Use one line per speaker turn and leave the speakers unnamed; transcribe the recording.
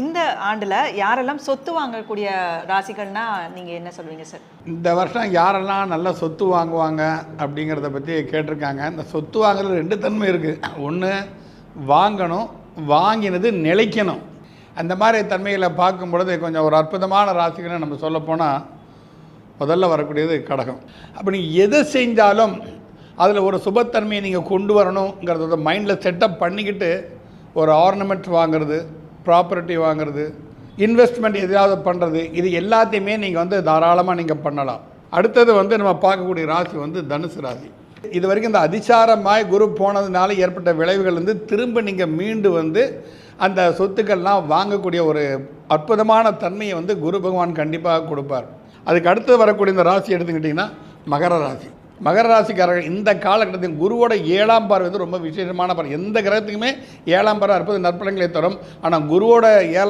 இந்த ஆண்டுல யாரெல்லாம் சொத்து வாங்கக்கூடிய ராசிகள்னா நீங்க என்ன சொல்வீங்க சார்?
இந்த வருஷம் யாரெல்லாம் நல்ல சொத்து வாங்குவாங்க அப்படிங்கிறத பற்றி கேட்டிருக்காங்க. இந்த சொத்து வாங்குறது 2 தன்மை இருக்குது. ஒன்று வாங்கணும், வாங்கினது நிலைக்கணும். அந்த மாதிரி தன்மைகளை பார்க்கும் பொழுது கொஞ்சம் ஒரு அற்புதமான ராசிகளை நம்ம சொல்லப்போனால் முதல்ல வரக்கூடியது கடகம். அப்போ நீங்கள் எதை செஞ்சாலும் அதில் ஒரு சுபத்தன்மையை நீங்கள் கொண்டு வரணுங்கிறத மைண்டில் செட்டப் பண்ணிக்கிட்டு ஒரு ஆர்னமெண்ட் வாங்குறது, ப்ராப்பர்ட்டி வாங்குறது, இன்வெஸ்ட்மெண்ட் எதையாவது பண்ணுறது, இது எல்லாத்தையுமே நீங்கள் தாராளமாக நீங்கள் பண்ணலாம். அடுத்தது நம்ம பார்க்கக்கூடிய ராசி தனுசு ராசி. இது வரைக்கும் இந்த அதிசாரமாய் குரு போனதுனால ஏற்பட்ட விளைவுகள் திரும்ப நீங்கள் மீண்டு அந்த சொத்துக்கள்லாம் வாங்கக்கூடிய ஒரு அற்புதமான தன்மையை குரு பகவான் கண்டிப்பாக கொடுப்பார். அதுக்கு அடுத்து வரக்கூடிய இந்த ராசி எடுத்துக்கிட்டிங்கன்னா மகர ராசி. மகர ராசிக்காரர்கள் இந்த காலகட்டத்தில் குருவோட 7ஆம் பார்வை ரொம்ப விசேஷமான பார்வை. எந்த கிரகத்துக்குமே 7ஆம் பார்வை அற்புத நற்பலன்களை தரும். ஆனால் குருவோட